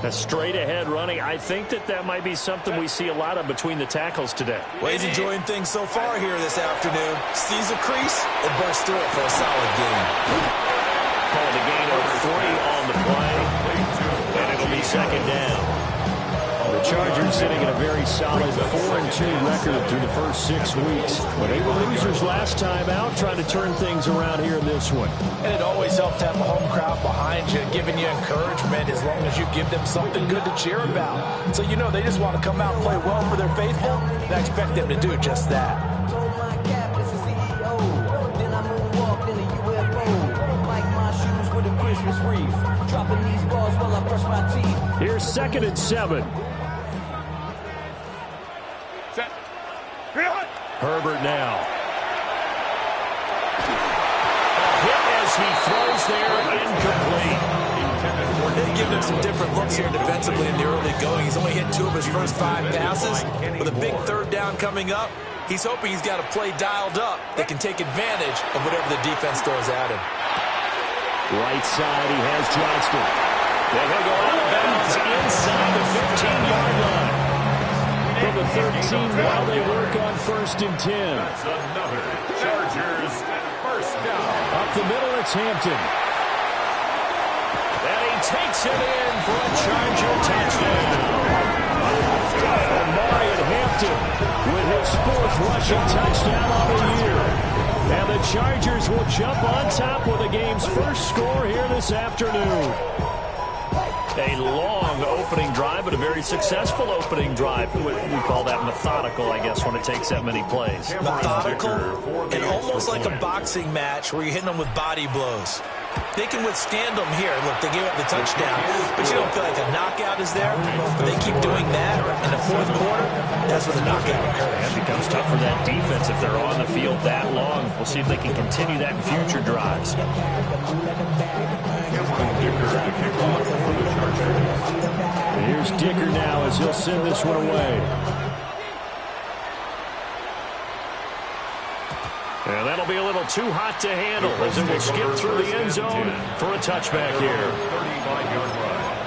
A straight-ahead running. I think that might be something we see a lot of between the tackles today. Well, he's enjoying things so far here this afternoon. Sees a crease and bursts through it for a solid gain. Called a gain of 3 on the play, and it'll be second down. The Chargers sitting at a very solid 4-2 record through the first 6 weeks. But they were losers last time out, trying to turn things around here in this one. And it always helps to have a home crowd behind you, giving you encouragement as long as you give them something good to cheer about. So you know they just want to come out and play well for their faithful, and I expect them to do just that. Here's 2nd and 7. Herbert now. Hit as he throws there, incomplete. They give him some different looks here defensively in the early going. He's only hit 2 of his first 5 passes. With a big 3rd down coming up, he's hoping he's got a play dialed up that can take advantage of whatever the defense throws at him. Right side, he has Johnston. They're going to go out of bounds inside the 15-yard line. From the 13 while they work on 1st and 10. That's another Chargers first down. Up the middle, it's Hampton. And he takes it in for a Charger touchdown. Omarion Hampton with his 4th rushing touchdown on the year. And the Chargers will jump on top with the game's first score here this afternoon. A long opening drive, but a very successful opening drive. We call that methodical, I guess, when it takes that many plays. Methodical and almost like a boxing match where you're hitting them with body blows. They can withstand them here. Look, they gave up the touchdown, but you don't feel like a knockout is there. But they keep doing that in the 4th quarter. That's when the knockout occurs. It becomes tough for that defense if they're on the field that long. We'll see if they can continue that in future drives. And here's Dicker now as he'll send this one away. And that'll be a little too hot to handle as it will skip through the end zone for a touchback here. 35-yard line.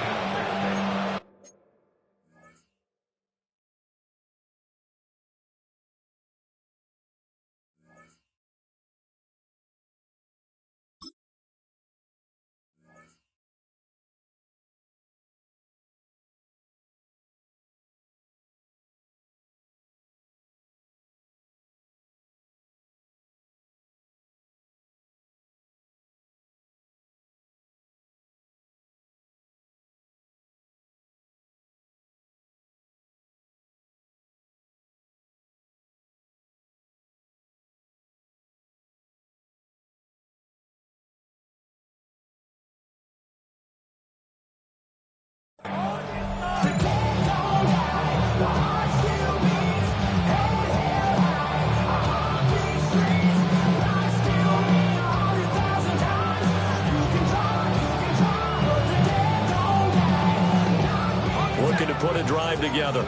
Looking to put a drive together.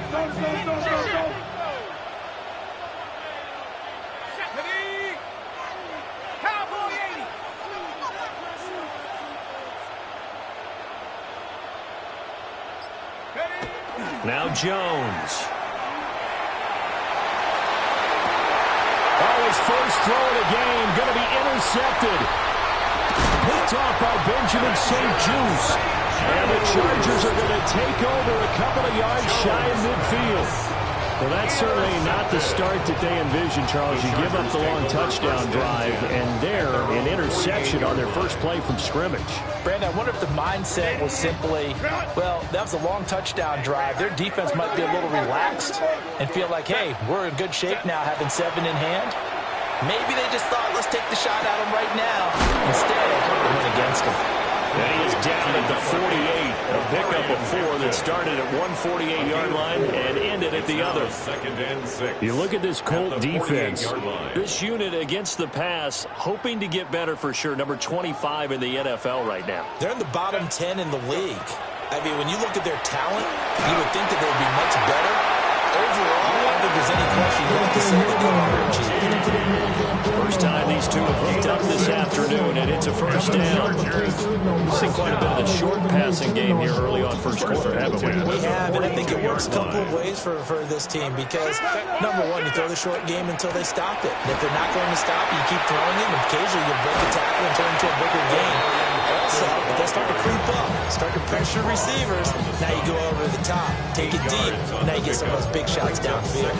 Now Jones. Oh, his first throw of the game going to be intercepted. Picked off by Benjamin St. Juice. And the Chargers are going to take over a couple of yards shy of midfield. Well, that's certainly not the start that they envisioned, Charles. You give up the long touchdown drive, and there, an interception on their first play from scrimmage. Brandon, I wonder if the mindset was simply, well, that was a long touchdown drive. Their defense might be a little relaxed and feel like, hey, we're in good shape now, having 7 in hand. Maybe they just thought, let's take the shot at them right now. Instead, they went against them. And he is down at the 48. A pickup of 4 that started at one 48-yard line and ended at the other. 2nd and 6. You look at this Colt defense. This unit against the pass, hoping to get better for sure. Number 25 in the NFL right now. They're in the bottom 10 in the league. I mean, when you look at their talent, you would think that they would be much better. Overall, I don't think there's any question you have to say that they underachieved. First time these two have hooked up this afternoon, and it's a first down. We've seen quite a bit of the short passing game here early on first quarter, haven't we? We have, and I think it works a couple of ways for this team because, number one, you throw the short game until they stop it. And if they're not going to stop it, you keep throwing it, and occasionally you break a tackle and turn it into a bigger game. Also, if they start to creep up, start to pressure receivers, now you go over the top, take it deep, and now you get some of those big shots downfield.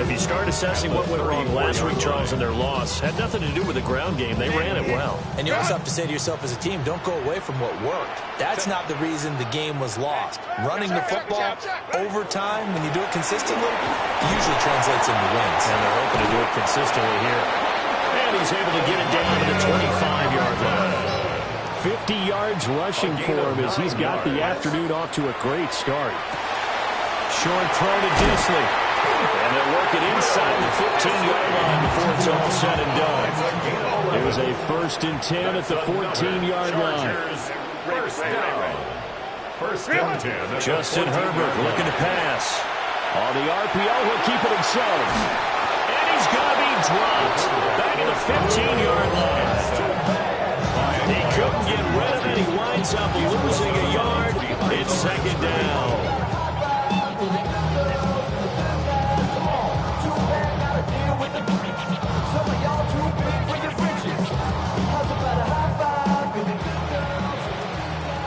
If you start assessing what went wrong last week, Charles, in their loss, had nothing to do with the ground game. They ran it well. And you also have to say to yourself as a team, don't go away from what worked. That's not the reason the game was lost. Running the football over time, when you do it consistently, usually translates into wins. And they're hoping to do it consistently here. And he's able to get it down to the 25-yard line. 50 yards rushing for him as he's got the afternoon off to a great start. Short throw to Disley. And they'll work it inside the 15-yard line before it's all said and done. It was a 1st and 10 at the 14-yard line. First and 10. Justin Herbert looking to pass. On the RPO, he'll keep it himself. And he's going to be dropped back at the 15-yard line. He couldn't get rid of it. He winds up losing a yard. It's second down.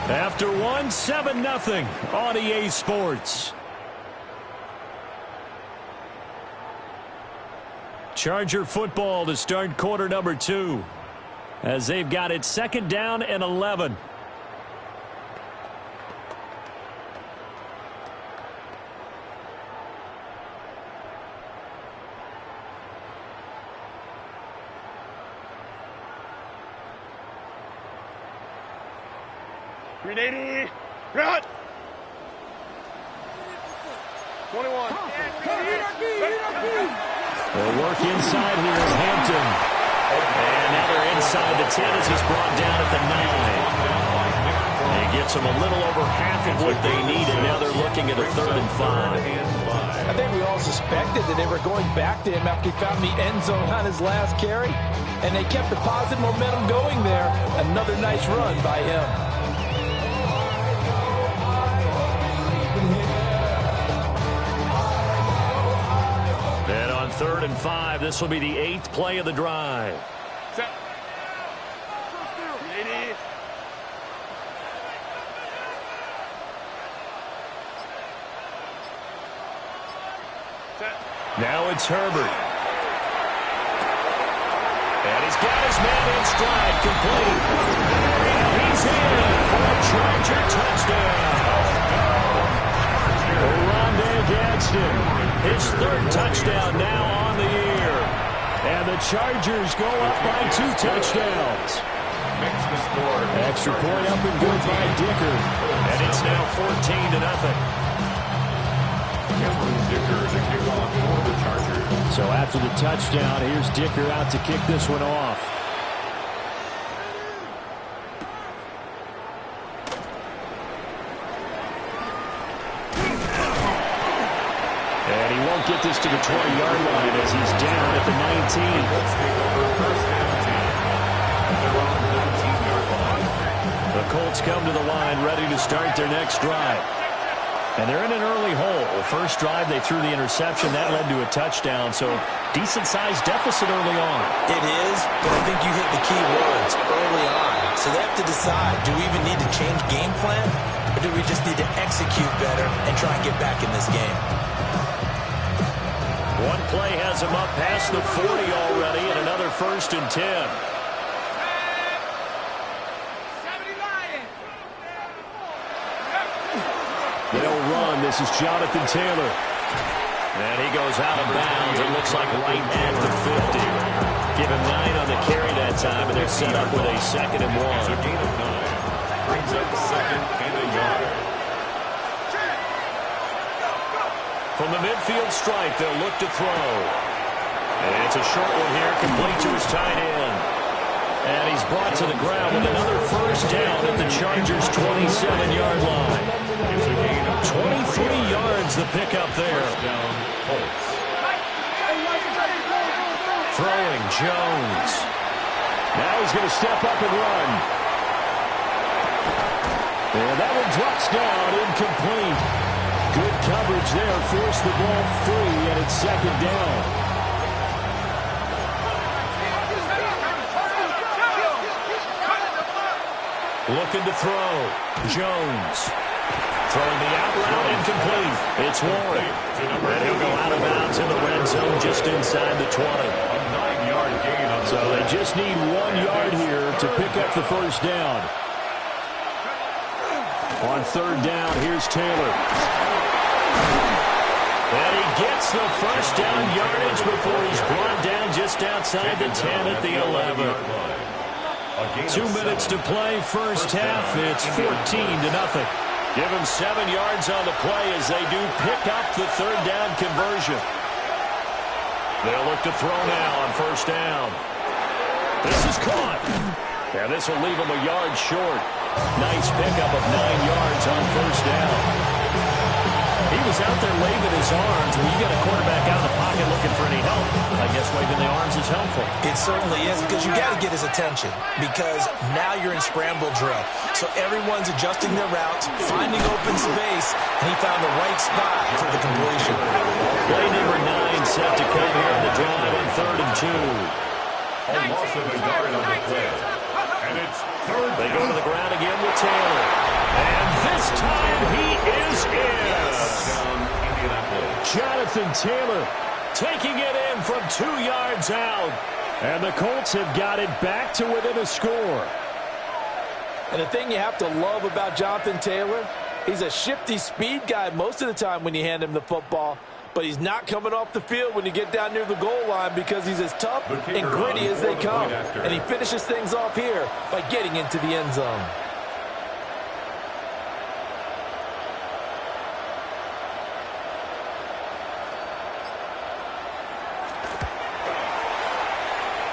After one, 7-0 on EA Sports. Charger football to start quarter number 2. As they've got it 2nd down and 11. Grenade! Run! 21. They'll work inside here as Hampton. And now they're inside the 10 as he's brought down at the 9. And gets them a little over half of what they needed. Now they're looking at a 3rd and 5. I think we all suspected that they were going back to him after he found the end zone on his last carry. And they kept the positive momentum going there. Another nice run by him. And on 3rd and 5, this will be the 8th play of the drive. Set. Now it's Herbert. And he's got his man in stride, complete. And he's in for a Charger touchdown. Rondé Gadsden, his 3rd touchdown now on the year. And the Chargers go up by 2 touchdowns. Extra point up and good by Dicker. And it's now 14-0. So after the touchdown, here's Dicker out to kick this one off. And he won't get this to the 20-yard line as he's down at the 19. The Colts come to the line ready to start their next drive. And they're in an early hole. First drive, they threw the interception. That led to a touchdown, so decent-sized deficit early on. It is, but I think you hit the key words early on. So they have to decide, do we even need to change game plan, or do we just need to execute better and try and get back in this game? One play has him up past the 40 already, and another 1st and 10. They'll run. This is Jonathan Taylor. And he goes out of bounds. It looks like right at the 50. Give him 9 on the carry that time, and they're set up with a 2nd and 1. Brings up 2nd and a yard. From the midfield stripe, they'll look to throw. And it's a short one here, complete to his tight end. And he's brought to the ground with another 1st down at the Chargers' 27-yard line. 23 yards the pickup there. Throwing Jones. Now he's going to step up and run. And that one drops down, incomplete. Good coverage there, forced the ball free, and it's second down. Looking to throw. Jones. Throwing the out route, incomplete. It's Warren. And he'll go out of bounds in the red zone just inside the 20. A 9-yard gain on the So they just need 1 yard here to pick up the first down. On third down, here's Taylor. And he gets the first down yardage before he's brought down just outside the 10 at the 11. 2 minutes to play, first half. It's 14-0. Give him 7 yards on the play as they do pick up the third down conversion. They'll look to throw now on first down. This is caught. And this will leave him a yard short. Nice pickup of 9 yards on first down. He was out there waving his arms. When you got a quarterback out of the pocket looking for any help, I guess waving the arms is helpful. It certainly is, because you got to get his attention, because now you're in scramble drill. So everyone's adjusting their routes, finding open space, and he found the right spot for the completion. Play number 9 set to come here on the drive on 3rd and 2. A loss of a yard on the play. And it's third down. They go to the ground again with Taylor. And this time he is in. Touchdown, Indianapolis. Jonathan Taylor taking it in from 2 yards out. And the Colts have got it back to within a score. And the thing you have to love about Jonathan Taylor, he's a shifty speed guy most of the time when you hand him the football. But he's not coming off the field when you get down near the goal line because he's as tough and gritty as they come. And he finishes things off here by getting into the end zone.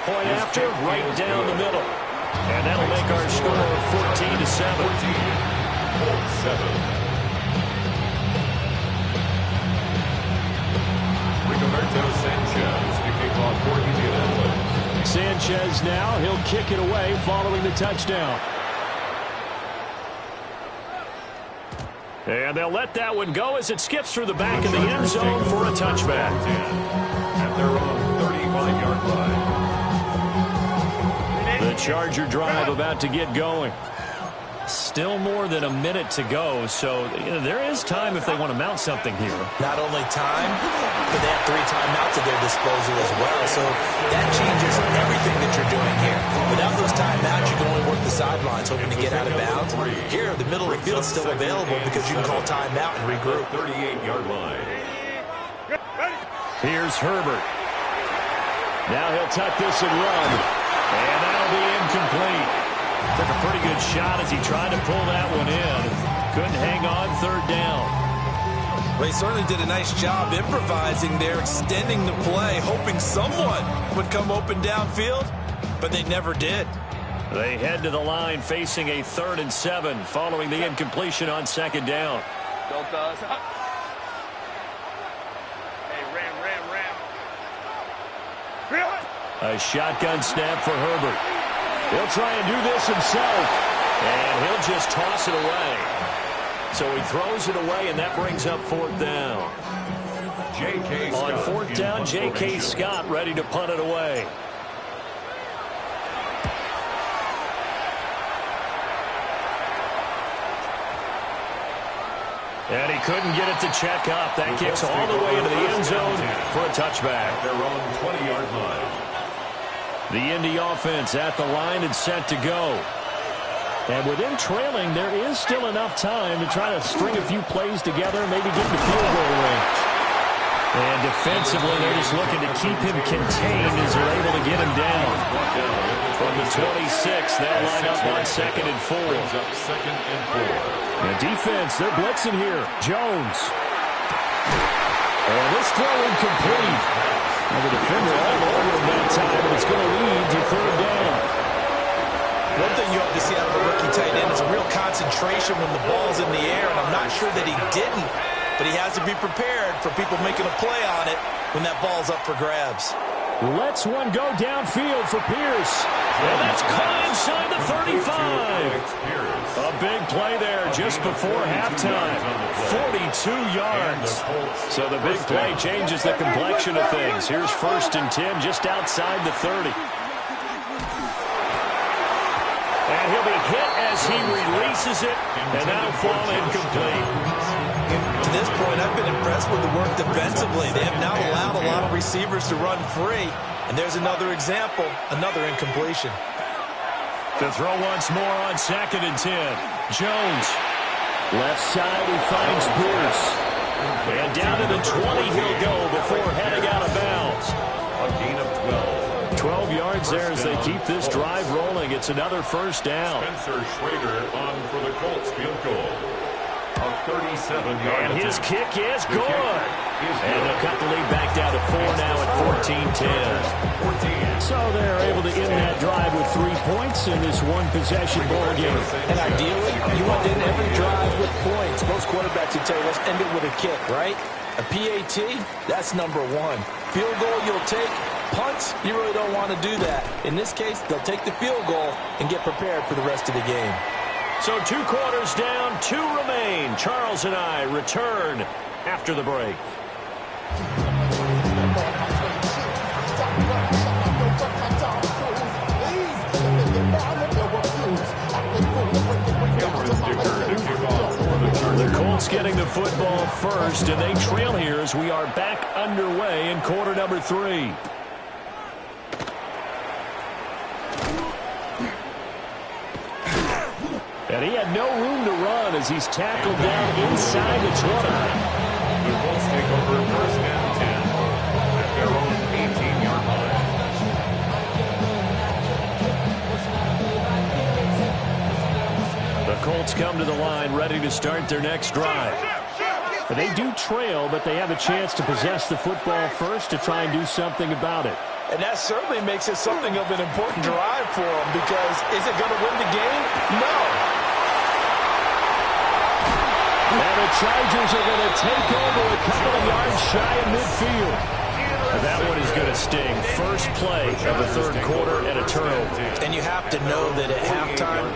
Point after, right down the middle. And that'll make our score 14-7. 14-7. Sanchez kicking off for Indianapolis. Sanchez now, he'll kick it away following the touchdown. And they'll let that one go as it skips through the back of the end zone for a touchback. At their own 35-yard line. The Charger drive about to get going. Still more than a minute to go, so there is time if they want to mount something here. Not only time, but they have 3 timeouts at their disposal as well. So that changes everything that you're doing here. Without those timeouts, you can only work the sidelines, hoping to get out of bounds. Here, the middle of the field is still available because you can call timeout and regroup. 38-yard line. Here's Herbert. Now he'll tuck this and run. And that'll be incomplete. Took a pretty good shot as he tried to pull that one in. Couldn't hang on, third down. They certainly did a nice job improvising there, extending the play, hoping someone would come open downfield, but they never did. They head to the line facing a 3rd and 7 following the incompletion on 2nd down. A shotgun snap for Herbert. He'll try and do this himself, and he'll just toss it away. So he throws it away, and that brings up 4th down. On 4th down, J.K. Scott ready to punt it away. And he couldn't get it to check up. That kicks all the way into the end zone for a touchback. Their own 20-yard line. The Indy offense at the line and set to go. And within trailing, there is still enough time to try to string a few plays together and maybe get the field goal range. And defensively, they're just looking to keep him contained as they're able to get him down. From the 26, they'll line up on 2nd and 4. And defense, they're blitzing here. Jones. And this throw incomplete. And the defender all over him that time, and it's going to lead to 3rd down. One thing you have to see out of a rookie tight end is a real concentration when the ball's in the air, and I'm not sure that he didn't but he has to be prepared for people making a play on it when that ball's up for grabs. Lets one go downfield for Pierce. And that's caught inside the 35. A big play there just before halftime. 42 yards. So the big play changes the complexion of things. Here's 1st and 10 just outside the 30. And he'll be hit as he releases it, and that'll fall incomplete. To this point, I've been impressed with the work defensively. They have now allowed a lot of receivers to run free. And there's another example, another incompletion. To throw once more on 2nd and 10. Jones. Left side, he finds Pierce. And down to the 20 he'll go before heading out of bounds. A gain of 12. 12 yards there as they keep this drive rolling. It's another 1st down. Spencer Schrader on for the Colts field goal. A 37-yard And his kick is good. And they'll cut the lead back down to 4 now at 14-10. So they're able to end that drive with 3 points in this one-possession ball game. And ideally, you want to end every drive with points. Most quarterbacks would tell you, let's end it with a kick, right? A PAT, that's number 1. Field goal you'll take. Punts, you really don't want to do that. In this case, they'll take the field goal and get prepared for the rest of the game. So 2 quarters down, 2 remain. Charles and I return after the break. The Colts getting the football first, and they trail here as we are back underway in quarter number 3. And he had no room to run as he's tackled down inside the 20. The Colts take over 1st and 10 at their own 18-yard line. The Colts come to the line ready to start their next drive. And they do trail, but they have a chance to possess the football first to try and do something about it. And that certainly makes it something of an important drive for them, because is it going to win the game? No. And the Chargers are going to take over a couple of yards shy of midfield. And that one is going to sting. First play of the 3rd quarter and a turnover. And you have to know that at halftime,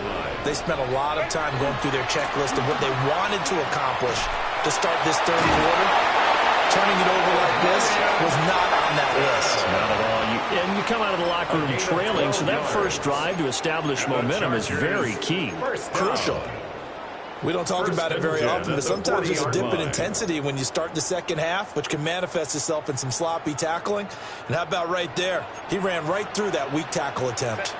they spent a lot of time going through their checklist of what they wanted to accomplish to start this 3rd quarter. Turning it over like this was not on that list. Not at all. And you come out of the locker room trailing, so that first drive to establish momentum is very key. Crucial. We don't talk about it very often, but sometimes there's a dip in intensity when you start the second half, which can manifest itself in some sloppy tackling. And how about right there? He ran right through that weak tackle attempt.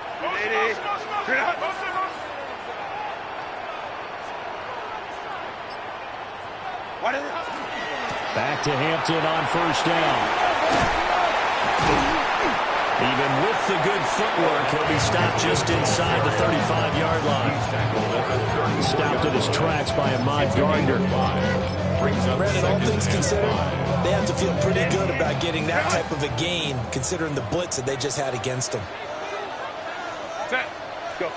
Back to Hampton on 1st down. Even with the good footwork, he'll be stopped just inside the 35-yard line. Stopped in his tracks by Ahmad Gardner. Brandon, all things considered, they have to feel pretty good about getting that type of a gain, considering the blitz that they just had against them. Go.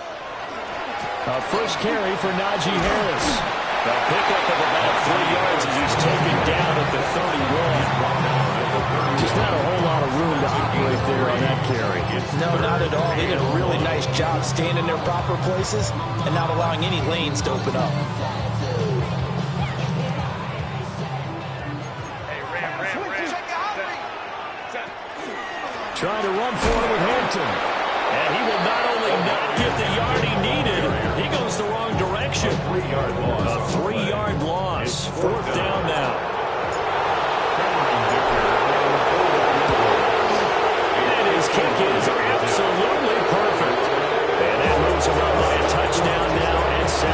First carry for Najee Harris. A pickup of about 3 yards as he's taken down at the 31. Just not a whole lot of room to operate there on that carry. No, not at all. They did a really nice job staying in their proper places and not allowing any lanes to open up. Trying to run forward with Hampton. And he will not only not get the yard he needed, he goes the wrong direction. A 3-yard loss. 4th down now. And his kick is absolutely perfect. And that moves him up by a touchdown now at 17-10.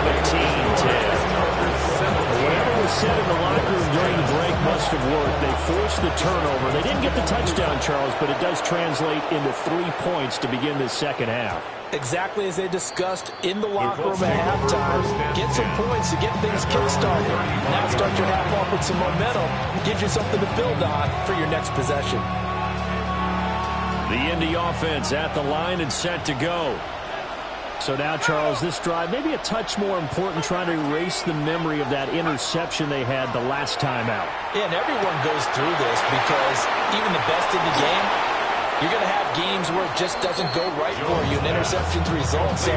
Whatever was said in the locker room during the break must have worked. They forced the turnover. They didn't get the touchdown, Charles, but it does translate into 3 points to begin this second half. Exactly as they discussed in the locker room at halftime. Get some points to get things kick-started. Now start your half off with some momentum. Gives you something to build on for your next possession. The Indy offense at the line and set to go. So now, Charles, this drive maybe a touch more important, trying to erase the memory of that interception they had the last time out. Yeah, and everyone goes through this because even the best in the game, you're going to have games where it just doesn't go right for you, and interceptions result. So,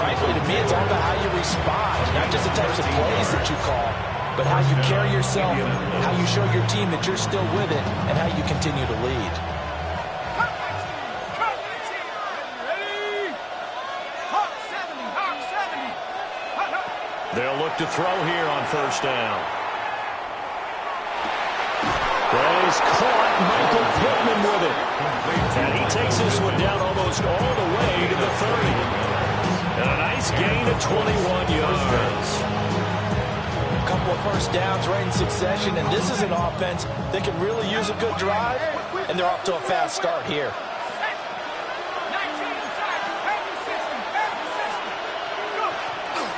frankly, to me, it's all about how you respond, not just the types of plays that you call, but how you carry yourself, how you show your team that you're still with it, and how you continue to lead. They'll look to throw here on first down. That is caught. Michael Pittman with it. And he takes this one down almost all the way to the 30. And a nice gain of 21 yards. A couple of first downs right in succession, and this is an offense that can really use a good drive, and they're off to a fast start here.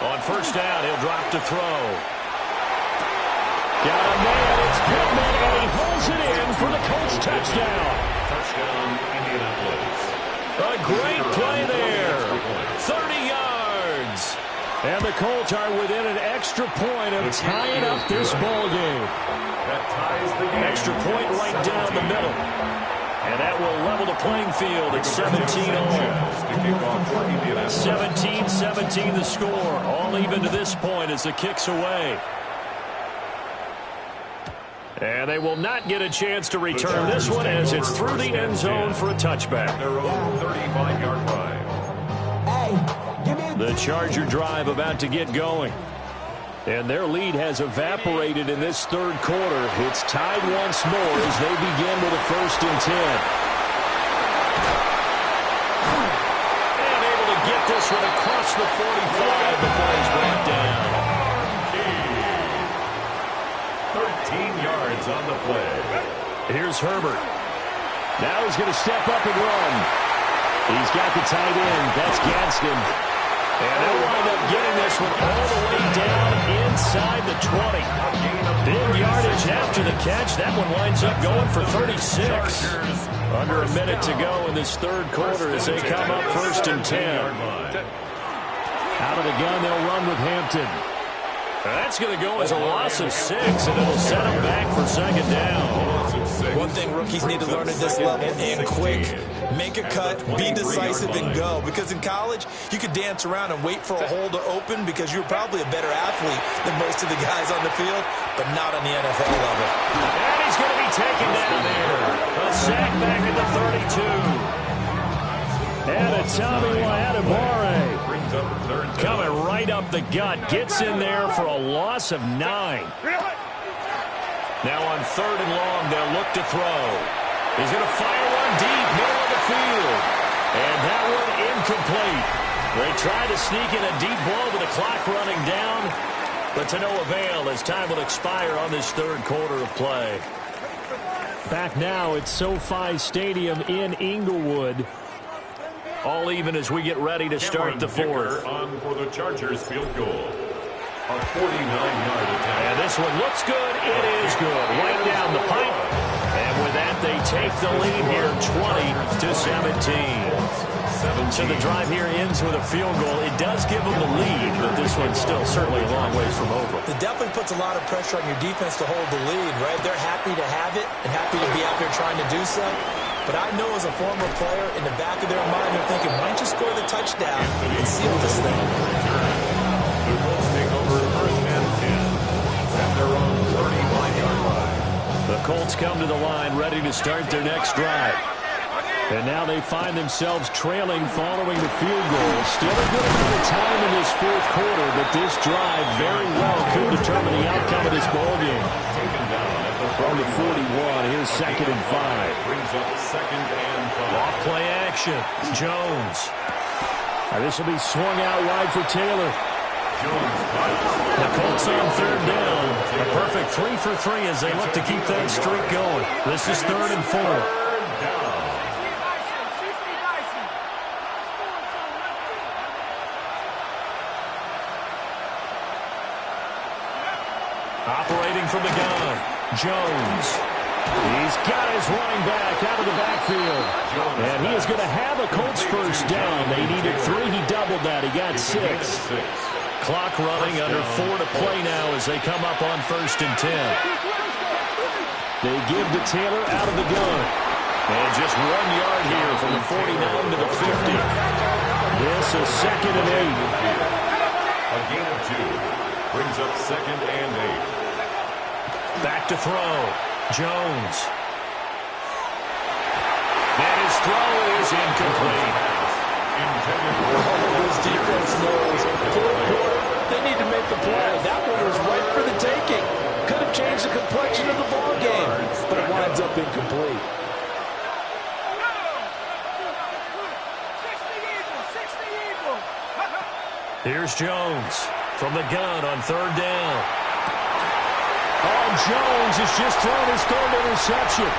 On first down, he'll drop to throw. Got a man, it's Pittman, and he pulls it in for the Colts touchdown. Touchdown, Indianapolis. A great play there. 30 yards. And the Colts are within an extra point of tying up this ball game. That ties the game. Extra point right down the middle. And that will level the playing field at 17-all. 17-17 the score. All even to this point as the kick's away. And they will not get a chance to return this one as it's through the end zone for a touchback. Their own 35-yard drive. The Charger drive about to get going. And their lead has evaporated in this third quarter. It's tied once more as they begin with a 1st and 10. And able to get this one across the 45 before he's brought down. 13 yards on the play. Here's Herbert. Now he's going to step up and run. He's got the tight end. That's Gadsden. And they'll wind up getting this one all the way down inside the 20. Big yardage after the catch. That one winds up going for 36. Under a minute to go in this third quarter as they come up 1st and 10. Out of the gun, they'll run with Hampton. That's going to go as a loss of 6, and it'll set them back for 2nd down. One thing rookies need to learn at this level, and quick, make a cut, be decisive, and go. Because in college, you could dance around and wait for a hole to open because you're probably a better athlete than most of the guys on the field, but not on the NFL level. And he's going to be taken down there. A sack back at the 32. And a Tommy Adebawore coming right up the gut. Gets in there for a loss of 9. Now on 3rd and long, they'll look to throw. He's going to fire one deep, middle of the field. And that one incomplete. They try to sneak in a deep blow with the clock running down, but to no avail as time will expire on this third quarter of play. Back now at SoFi Stadium in Inglewood. All even as we get ready to start the 4th. On for the Chargers field goal. A 49-yard attack. And this one looks good. It is good. Right down the pipe. And with that, they take the lead here 20-17. So the drive here ends with a field goal. It does give them the lead, but this one's still certainly a long ways from over. It definitely puts a lot of pressure on your defense to hold the lead, right? They're happy to have it and happy to be out there trying to do so. But I know as a former player, in the back of their mind, they're thinking, why don't you score the touchdown and seal this thing? The Colts take over 1st and 10 at their own 35-yard line. The Colts come to the line ready to start their next drive. And now they find themselves trailing following the field goal. Still a good amount of time in this 4th quarter, but this drive very well could determine the outcome of this ballgame. Taken down at the From the 41, here's 2nd and 5. Brings up 2nd and 5. Off play action. Jones. This will be swung out wide for Taylor. The Colts on 3rd down. A perfect 3 for 3 as they look to keep that streak going. This is 3rd and 4. Operating from the gun. Jones. He's got his running back out of the backfield. And he is going to have a Colts first down. They needed 3. He doubled that. He got 6. Clock running, under 4 to play now as they come up on 1st and 10. They give to Taylor out of the gun. And just 1 yard here from the 49 to the 50. This is 2nd and 8. A gain of 2 brings up 2nd and 8. Back to throw. Jones. And his throw is incomplete. This defense knows. Fourth quarter, they need to make the play. That one was right for the taking. Could have changed the complexion of the ball game, but it winds up incomplete. Here's Jones from the gun on 3rd down. Oh, Jones has just thrown his 3rd interception.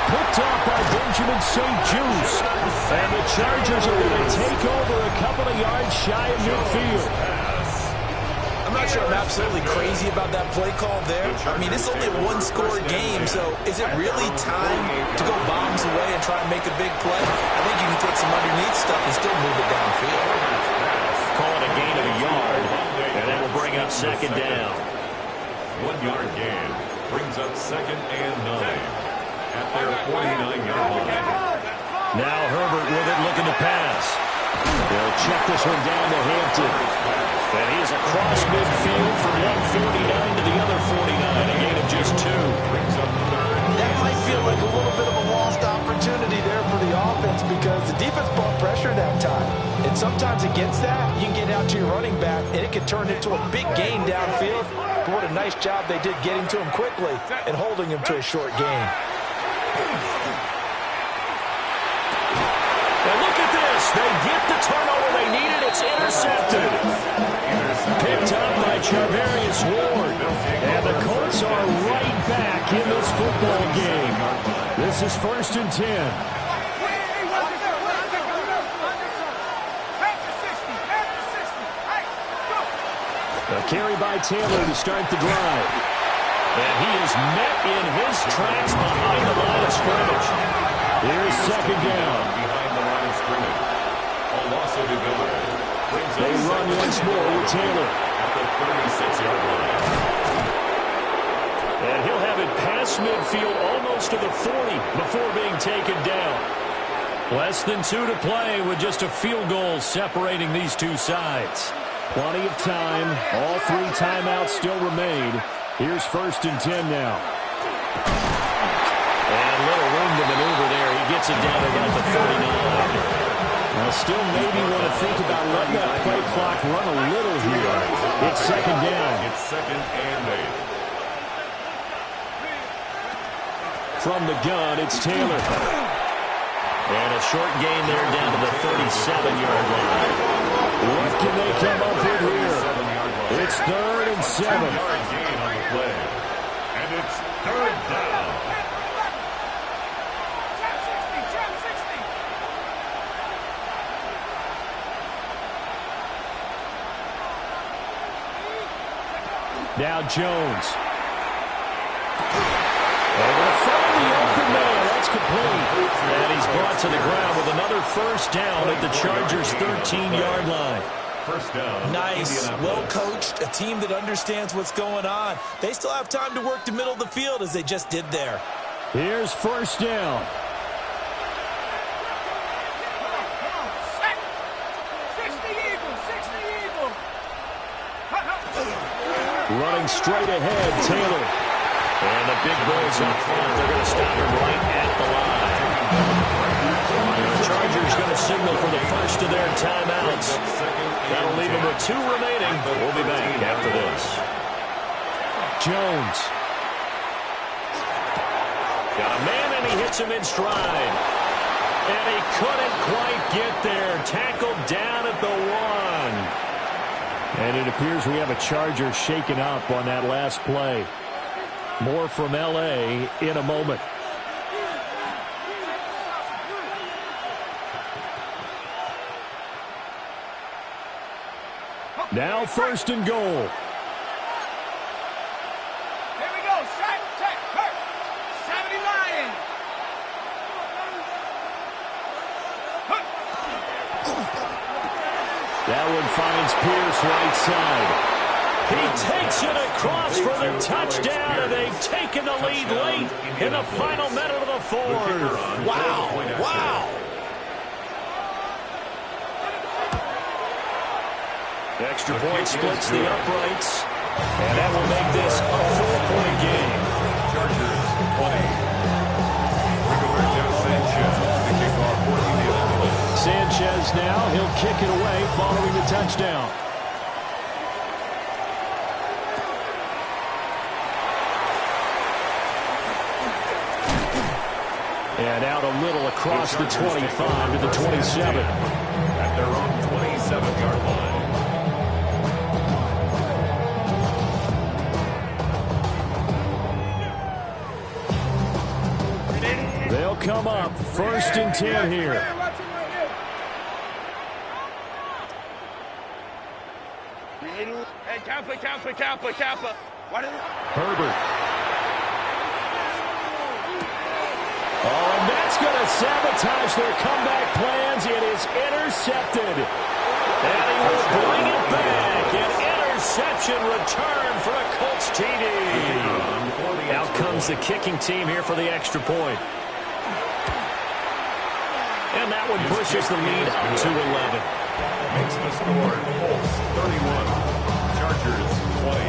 Picked off by Benjamin St. Juste. And the Chargers are going to take over a couple of yards shy of midfield. I'm not sure I'm absolutely crazy about that play call there. I mean, it's only a 1-score game, so is it really time to go bombs away and try and make a big play? I think you can take some underneath stuff and still move it downfield. Call it a gain of a yard, and that will bring up 2nd down. 1-yard gain brings up 2nd and 9 at their 49-yard line. Now Herbert with it, looking to pass. They'll check this one down to Hampton. And he's across midfield from one 49 to the other 49, a gain of just 2. That might feel like a little bit of a lost opportunity there for the offense because the defense brought pressure that time. And sometimes against that, you can get out to your running back, and it can turn into a big gain downfield. But what a nice job they did getting to him quickly and holding him to a short gain. And look at this. They get the turnover they needed. It's intercepted. Picked up by Charvarius Ward. And the Colts are right back in this football game. This is 1st and 10. A carry by Taylor to start the drive. And he is met in his tracks behind the line of scrimmage. Here's 2nd down. Behind the line of scrimmage. A loss of the goal. They run once more with Taylor. At the 36-yard line. And he'll have it past midfield almost to the 40 before being taken down. Less than 2 to play with just a field goal separating these two sides. Plenty of time. All 3 timeouts still remain. Here's 1st and 10 now. And little room to maneuver there. He gets it down to about the 49. Now still maybe want to think about letting that play clock run a little here. It's 2nd down. It's 2nd and 8. From the gun, it's Taylor. And a short gain there down to the 37-yard line. What can they come up with here? It's 3rd and 7. 2-yard gain on the play. And it's 3rd down. Now Jones. They're going to find the open man. That's complete. And he's brought to the ground with another 1st down at the Chargers' 13-yard line. First down. Nice, well-coached, a team that understands what's going on. They still have time to work the middle of the field as they just did there. Here's 1st down. Running straight ahead, Taylor. And the big boys up front, they're going to stop him right at the line. The Chargers going to signal for the first of their timeouts. That'll leave them with 2 remaining. We'll be back after this. Jones. Got a man, and he hits him in stride. And he couldn't quite get there. Tackled down at the 1. And it appears we have a Charger shaken up on that last play. More from L.A. in a moment. Now 1st and goal. Here we go. Set, check, hurt. finds Pierce right side. He takes it across for the touchdown, and they've taken the lead late in the final minute of the fourth. Wow. Wow. Extra point splits the uprights, and that will make this a 4-point game. Chargers 20. Sanchez, the kickoff for Indianapolis. Sanchez now, he'll kick it away following the touchdown. And out a little across the 25 to the 27. At their own 27-yard line. They'll come up 1st and 10 here. Hey, Kappa. Herbert. Oh, and that's going to sabotage their comeback plans. It is intercepted. And he will bring it back. An interception return for a Colts TD. Out comes the kicking team here for the extra point. And that one pushes the lead up to 11. Makes the score Colts 31. Chargers 20.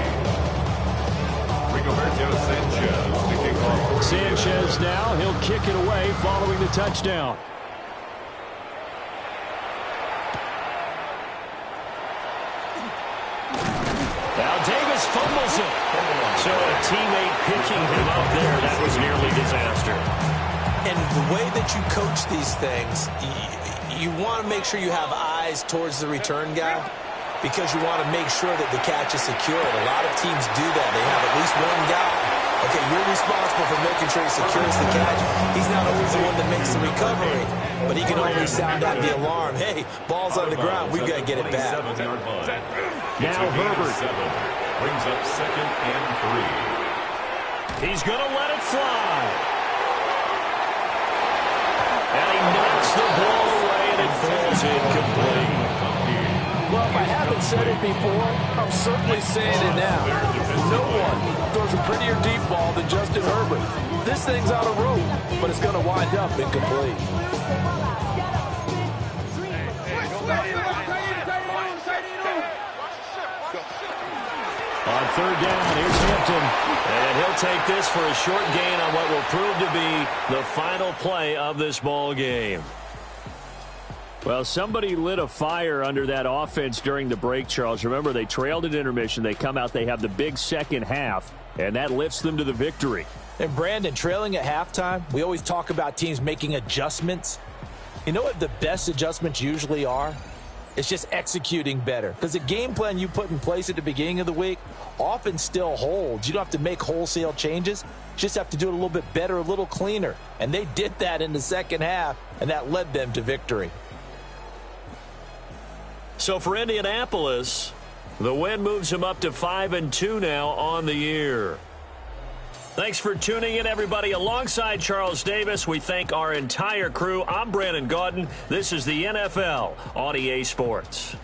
Rigoberto Sanchez, the kickoff. Sanchez now, he'll kick it away following the touchdown. Now Davis fumbles it. So a teammate picking him up there, that was nearly disaster. And the way that you coach these things, you want to make sure you have eyes towards the return guy because you want to make sure that the catch is secured. A lot of teams do that. They have at least one guy. Okay, you're responsible for making sure he secures the catch. He's not always the one that makes the recovery, but he can always sound out the alarm. Hey, ball's on the ground. We've got to get it back. Now Herbert brings up 2nd and 3. He's going to let it fly. And he knocks the ball away, and it falls incomplete. Well, if I haven't said it before, I'm certainly saying it now. No one throws a prettier deep ball than Justin Herbert. This thing's on a rope, but it's going to wind up incomplete. On 3rd down, here's Hampton. And he'll take this for a short gain on what will prove to be the final play of this ball game. Well, somebody lit a fire under that offense during the break, Charles. Remember, they trailed at intermission. They come out, they have the big second half, and that lifts them to the victory. And, Brandon, trailing at halftime, we always talk about teams making adjustments. You know what the best adjustments usually are? It's just executing better. Because the game plan you put in place at the beginning of the week often still holds. You don't have to make wholesale changes. You just have to do it a little bit better, a little cleaner. And they did that in the second half, and that led them to victory. So for Indianapolis, the win moves them up to 5-2 now on the year. Thanks for tuning in, everybody. Alongside Charles Davis, we thank our entire crew. I'm Brandon Gaudin. This is the NFL on EA Sports.